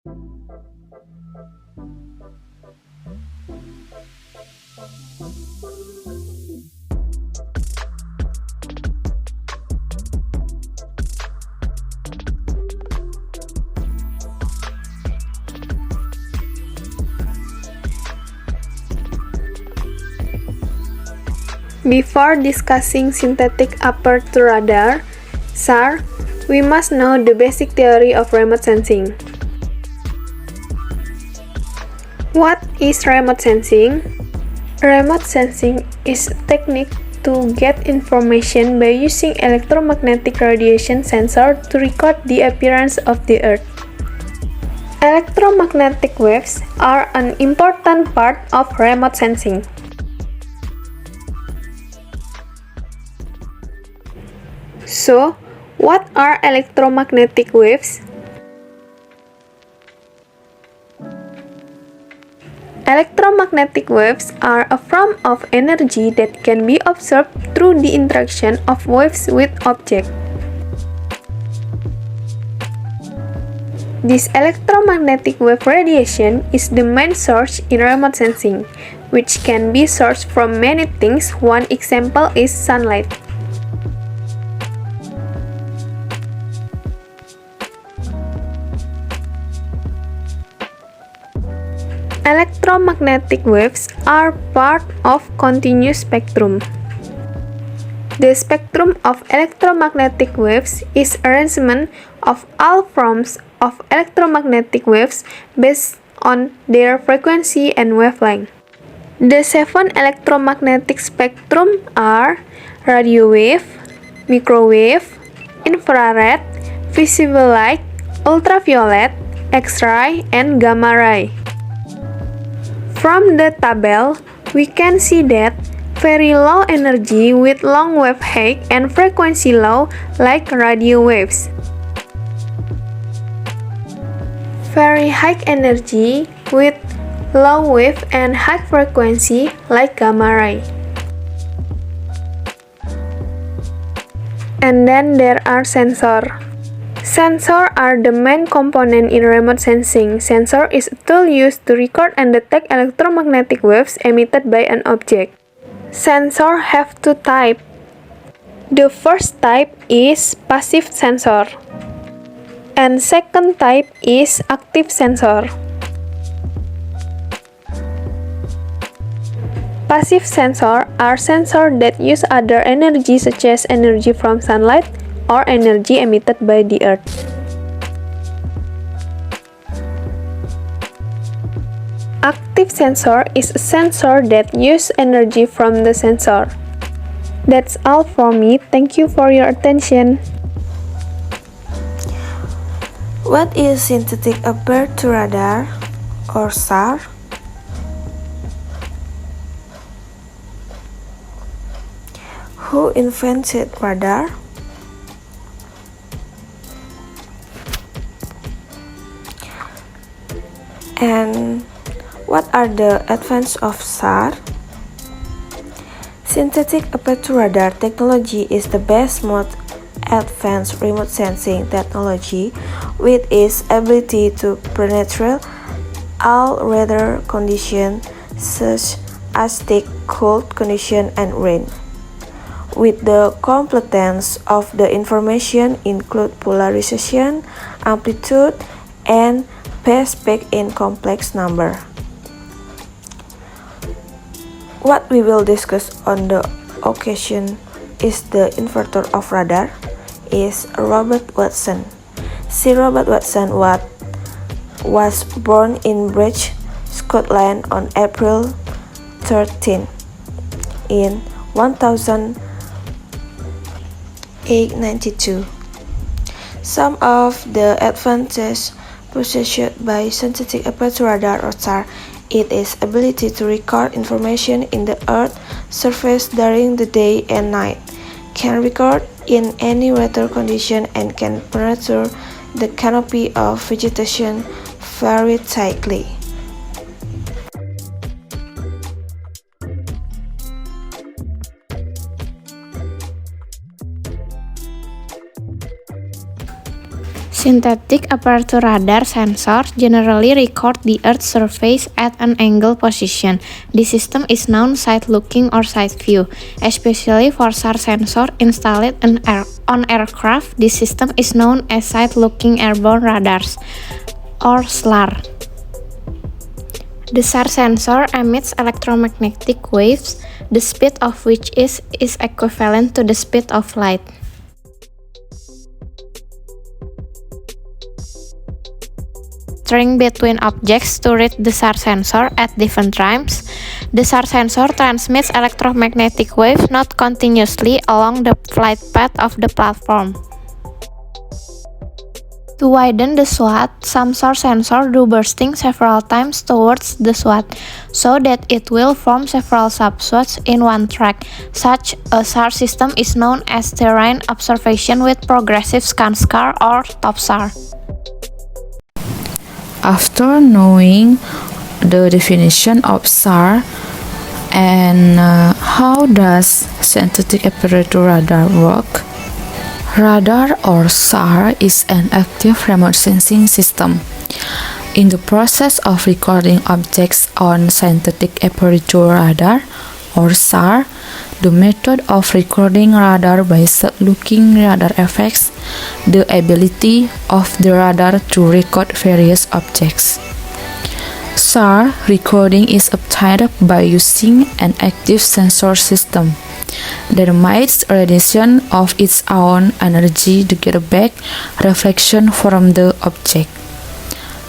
Before discussing synthetic aperture radar, SAR, we must know the basic theory of remote sensing. What is remote sensing? Remote sensing is a technique to get information by using electromagnetic radiation sensor to record the appearance of the Earth. Electromagnetic waves are an important part of remote sensing. So, what are electromagnetic waves? Electromagnetic waves are a form of energy that can be observed through the interaction of waves with objects. This electromagnetic wave radiation is the main source in remote sensing, which can be sourced from many things. One example is sunlight. Electromagnetic waves are part of continuous spectrum. The spectrum of electromagnetic waves is arrangement of all forms of electromagnetic waves based on their frequency and wavelength. The 7 electromagnetic spectrum are radio wave, microwave, infrared, visible light, ultraviolet, X-ray, and gamma ray. From the table, we can see that very low energy with long wave height and frequency low like radio waves. Very high energy with low wave and high frequency like gamma ray. And then there are sensors. Sensors are the main component in remote sensing. Sensor is a tool used to record and detect electromagnetic waves emitted by an object. Sensors have two types. The first type is passive sensor, and second type is active sensor. Passive sensors are sensors that use other energy such as energy from sunlight or energy emitted by the Earth. Active sensor is a sensor that uses energy from the sensor. That's all for me. Thank you for your attention. What is synthetic aperture radar, or SAR? Who invented radar? And what are the advantages of SAR? Synthetic aperture radar technology is the best most advanced remote sensing technology with its ability to penetrate all weather conditions such as thick, cold conditions and rain. With the completeness of the information include polarization, amplitude, and phase peak in complex number. What we will discuss on the occasion is the inventor of radar is Robert Watson. Sir Robert Watson was born in Bridge, Scotland on April 13 in 1892. Some of the advantages possessed by synthetic aperture radar or SAR is its ability to record information in the Earth's surface during the day and night, can record in any weather condition, and can penetrate the canopy of vegetation very tightly. Synthetic aperture radar sensors generally record the Earth's surface at an angle position. This system is known side-looking or side view. Especially for SAR sensor installed on aircraft, this system is known as side-looking airborne radars, or SLAR. The SAR sensor emits electromagnetic waves, the speed of which is equivalent to the speed of light. String between objects to read the SAR sensor at different times. The SAR sensor transmits electromagnetic waves not continuously along the flight path of the platform. To widen the swath, some SAR sensors do bursting several times towards the swath, so that it will form several subswaths in one track. Such a SAR system is known as terrain observation with progressive scan-SCAR or TOPSAR. After knowing the definition of SAR and how does synthetic aperture radar work? Radar or SAR is an active remote sensing system. In the process of recording objects on synthetic aperture radar or SAR, the method of recording radar by side-looking radar affects the ability of the radar to record various objects. SAR recording is obtained by using an active sensor system that emits radiation of its own energy to get back reflection from the object.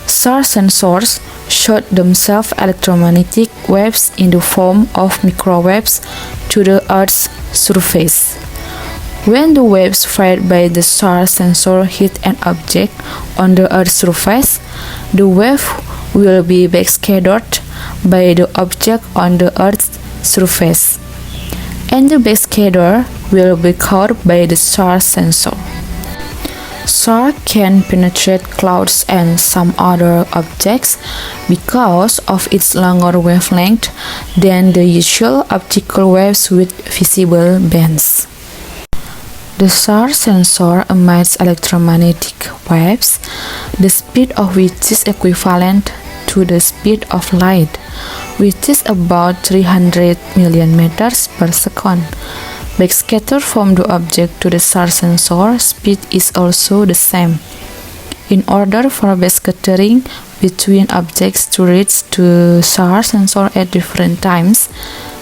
SAR sensors shoot themselves electromagnetic waves in the form of microwaves to the Earth's surface. When the waves fired by the SAR sensor hit an object on the Earth's surface, the wave will be backscattered by the object on the Earth's surface, and the backscatter will be caught by the SAR sensor. SAR can penetrate clouds and some other objects because of its longer wavelength than the usual optical waves with visible bands. The SAR sensor emits electromagnetic waves, the speed of which is equivalent to the speed of light, which is about 300 million meters per second. Backscatter from the object to the SAR sensor speed is also the same. In order for backscattering between objects to reach the SAR sensor at different times,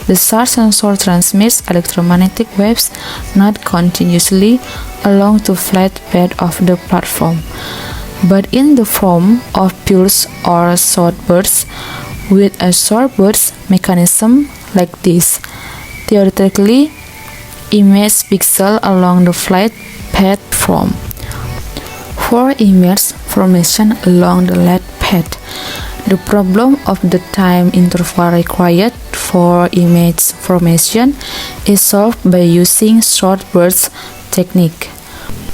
the SAR sensor transmits electromagnetic waves not continuously along the flat bed of the platform, but in the form of pulse or short bursts with a short burst mechanism like this. Theoretically, image pixels along the flight platform. For image formation along the flight path, the problem of the time interval required for image formation is solved by using short burst technique.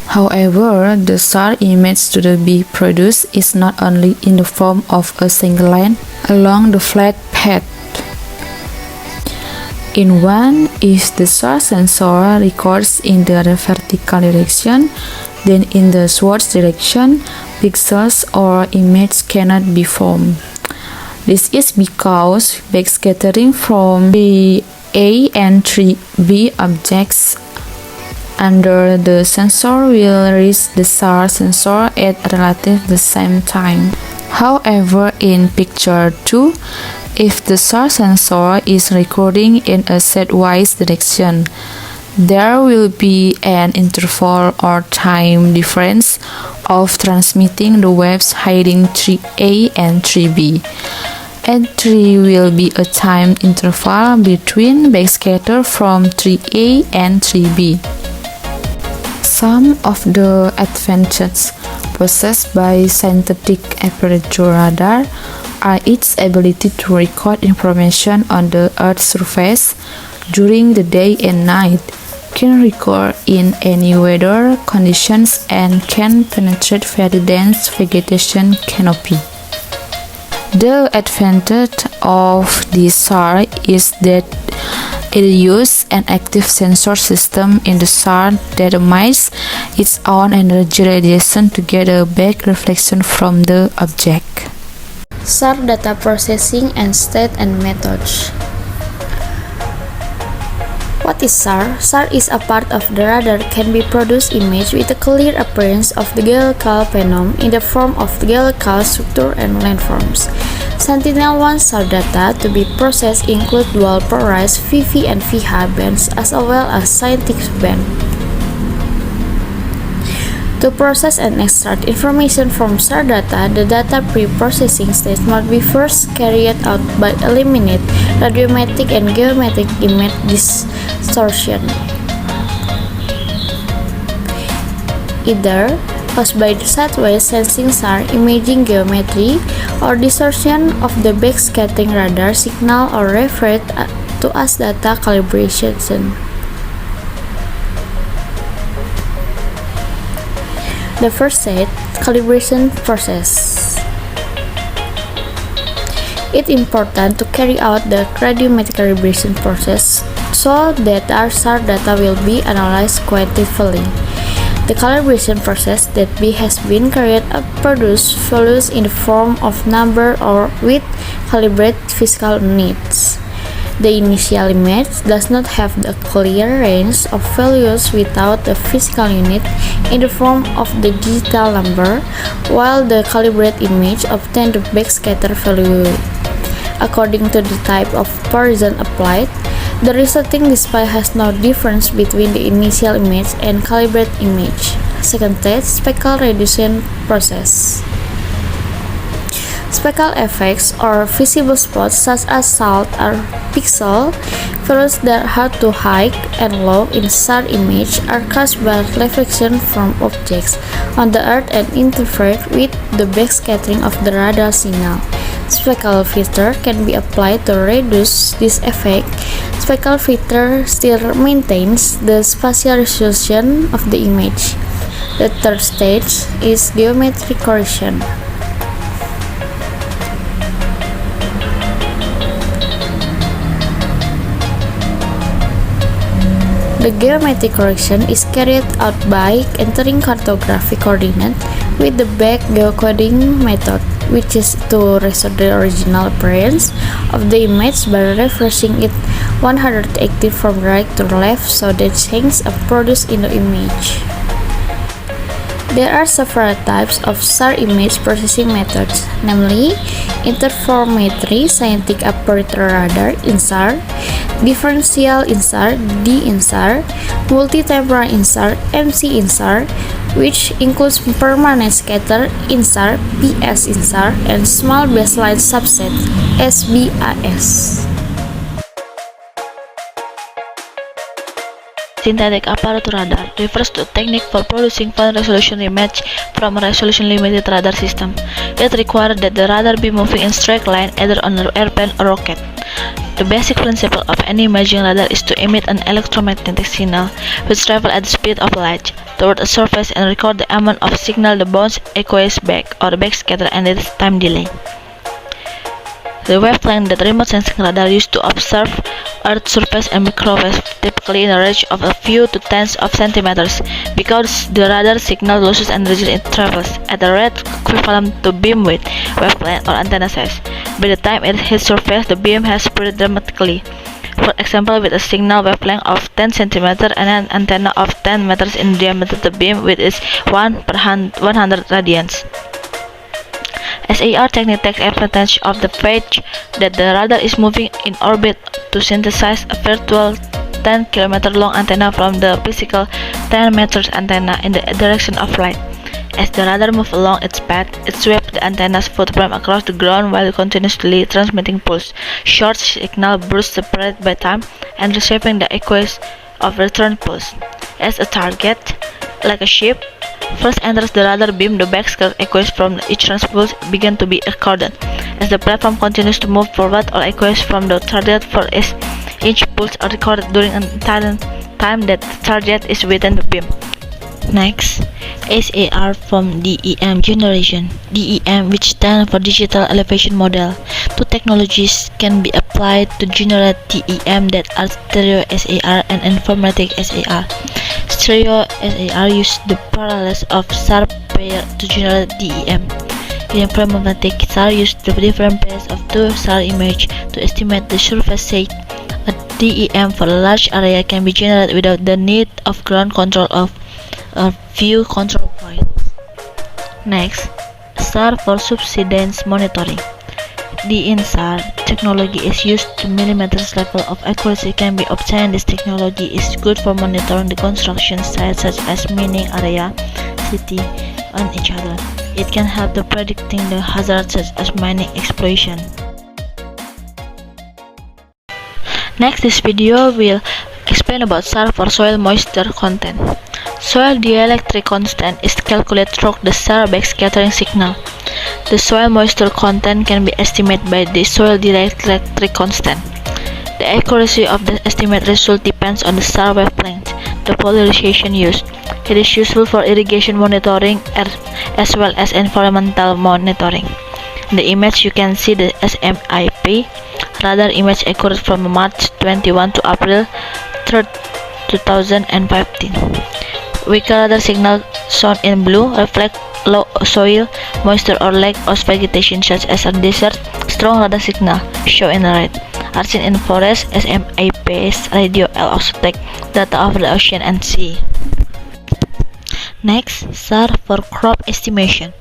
However, the SAR image to be produced is not only in the form of a single line along the flight path. In one, if the SAR sensor records in the vertical direction, then in the swath direction, pixels or images cannot be formed. This is because backscattering from 3A and 3B objects under the sensor will reach the SAR sensor at relatively the same time. However, in picture 2, if the SAR sensor is recording in a sidewise direction, there will be an interval or time difference of transmitting the waves hiding 3A and 3B, and 3 will be a time interval between backscatter from 3A and 3B. Some of the advantages possessed by synthetic aperture radar are its ability to record information on the Earth's surface during the day and night, can record in any weather conditions, and can penetrate very dense vegetation canopy. The advantage of this SAR is that it uses an active sensor system in the SAR that emits its own energy radiation to get a back reflection from the object. SAR data processing and state and methods. What is SAR? SAR is a part of the radar can be produced image with a clear appearance of the geological phenom in the form of the geological structure and landforms. Sentinel-1 SAR data to be processed include dual polarized VV and VH bands as well as scientific band. To process and extract information from SAR data, the data pre-processing stage must be first carried out by eliminate radiometric and geometric image distortion, either caused by the sideways sensing SAR imaging geometry or distortion of the backscattering radar signal, or referred to as data calibration. The first stage, calibration process. It's important to carry out the radiometric calibration process so that our SAR data will be analyzed quantitatively. The calibration process that has been carried out produces values in the form of number or with calibrated physical units. The initial image does not have a clear range of values without a physical unit in the form of the digital number, while the calibrated image obtains the backscatter value. According to the type of horizon applied, the resulting display has no difference between the initial image and calibrated image. Second stage, speckle reduction process. Speckle effects or visible spots such as salt or pixel values that are too high and low in SAR image are caused by reflection from objects on the earth and interfere with the backscattering of the radar signal. Speckle filter can be applied to reduce this effect. Speckle filter still maintains the spatial resolution of the image. The third stage is geometric correction. The geometric correction is carried out by entering cartographic coordinate with the back geocoding method, which is to restore the original appearance of the image by reversing it 180 from right to left so that changes are produced in the image. There are several types of SAR image processing methods, namely interferometry, scientific aperture radar (INSAR), differential INSAR (D-INSAR), multi-temporal INSAR (MC-INSAR), which includes permanent scatter INSAR (PS-INSAR), and small baseline subset SBAS. Synthetic apparatus radar refers to a technique for producing fine resolution image from a resolution limited radar system. It requires that the radar be moving in straight line either on an airplane or rocket. The basic principle of any imaging radar is to emit an electromagnetic signal which travels at the speed of light toward a surface and record the amount of signal the bounce echoes back or backscatter and its time delay. The wavelength that remote sensing radar used to observe Earth's surface and microwaves typically in a range of a few to tens of centimeters, because the radar signal loses energy it travels at a rate equivalent to beam width, wavelength, or antenna size. By the time it hits surface, the beam has spread dramatically. For example, with a signal wavelength of 10 cm and an antenna of 10 meters in diameter, the beam width is 1/100 radians. SAR technique takes advantage of the fact that the radar is moving in orbit to synthesize a virtual 10 km long antenna from the physical 10 meters antenna in the direction of light. As the radar moves along its path, it sweeps the antenna's footprint across the ground while continuously transmitting pulse, short signal bursts separated by time and reshaping the echoes of return pulse. As a target, like a ship, first enters the radar beam, the backscatter echoes from each transpulse begin to be recorded. As the platform continues to move forward, all echoes from the target for each pulse are recorded during an entire time that the target is within the beam. Next, SAR from DEM generation. DEM, which stands for Digital Elevation Model. Two technologies can be applied to generate DEM that are stereo SAR and informatic SAR. Stereo SAR use the parallels of SAR pair to generate DEM. In parametric, SAR use the different pairs of two SAR images to estimate the surface height. A DEM for a large area can be generated without the need of ground control of a few control points. Next, SAR for subsidence monitoring. The in-SAR technology is used to millimeters level of accuracy can be obtained. This technology is good for monitoring the construction sites such as mining area, city, and each other. It can help to predicting the hazards such as mining exploitation. Next, this video will explain about SAR for soil moisture content. Soil dielectric constant is calculated through the SAR backscattering signal. The soil moisture content can be estimated by the soil dielectric constant. The accuracy of the estimate result depends on the SAR wavelength, the polarization used. It is useful for irrigation monitoring as well as environmental monitoring. In the image you can see the SMIP radar image accurate from March 21 to April 3, 2015. Weaker radar signal shown in blue reflect low soil moisture or lack of vegetation such as a desert. Strong radar signal shown in red are seen in forest. SMIP's radio also take data of the ocean and sea. Next, SAR for crop estimation.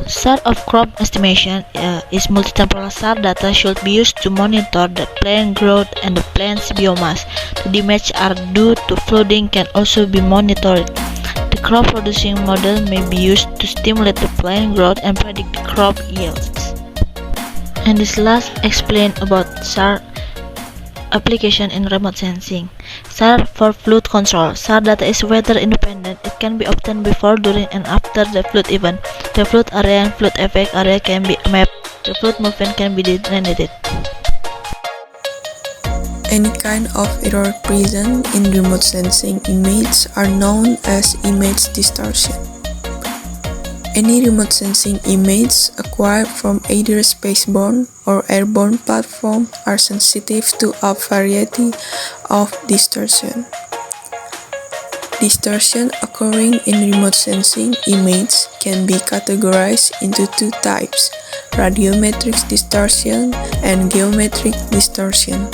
SAR of crop estimation is multi-temporal SAR data should be used to monitor the plant growth and the plant's biomass. The damage are due to flooding can also be monitored. The crop producing model may be used to stimulate the plant growth and predict the crop yields. And this last explain about SAR application in remote sensing. SAR for flood control. SAR data is weather independent. It can be obtained before, during, and after the flood event. The flood area and flood effect area can be mapped. The flood movement can be delineated. Any kind of error present in remote sensing image are known as image distortion. Any remote sensing image acquired from either spaceborne or airborne platform are sensitive to a variety of distortion. Distortion occurring in remote sensing image can be categorized into two types: radiometric distortion and geometric distortion.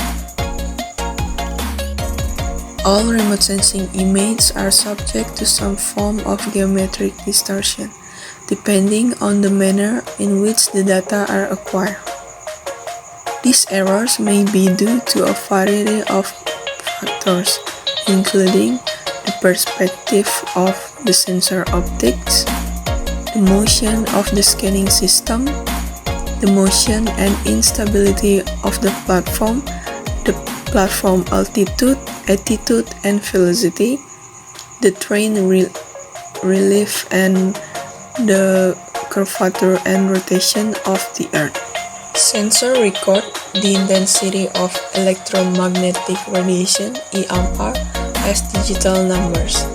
All remote sensing images are subject to some form of geometric distortion, depending on the manner in which the data are acquired. These errors may be due to a variety of factors, including the perspective of the sensor optics, the motion of the scanning system, the motion and instability of the platform, the platform altitude, attitude and velocity, the terrain relief and the curvature and rotation of the Earth. Sensor record the intensity of electromagnetic radiation (EMR) as digital numbers.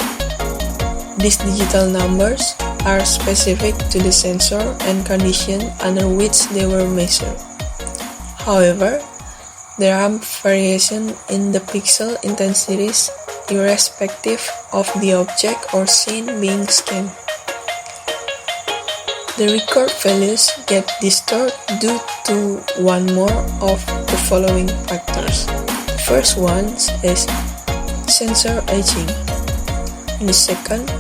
These digital numbers are specific to the sensor and condition under which they were measured. However, there are variations in the pixel intensities irrespective of the object or scene being scanned. The record values get distorted due to one more of the following factors. The first one is sensor aging. And the second,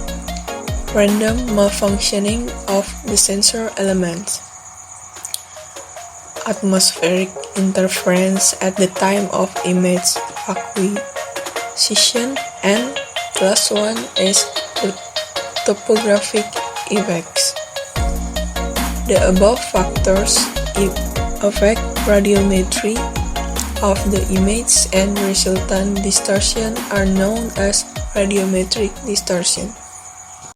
random malfunctioning of the sensor elements. Atmospheric interference at the time of image acquisition, and the last one is the topographic effects. The above factors affect radiometry of the image and resultant distortion are known as radiometric distortion.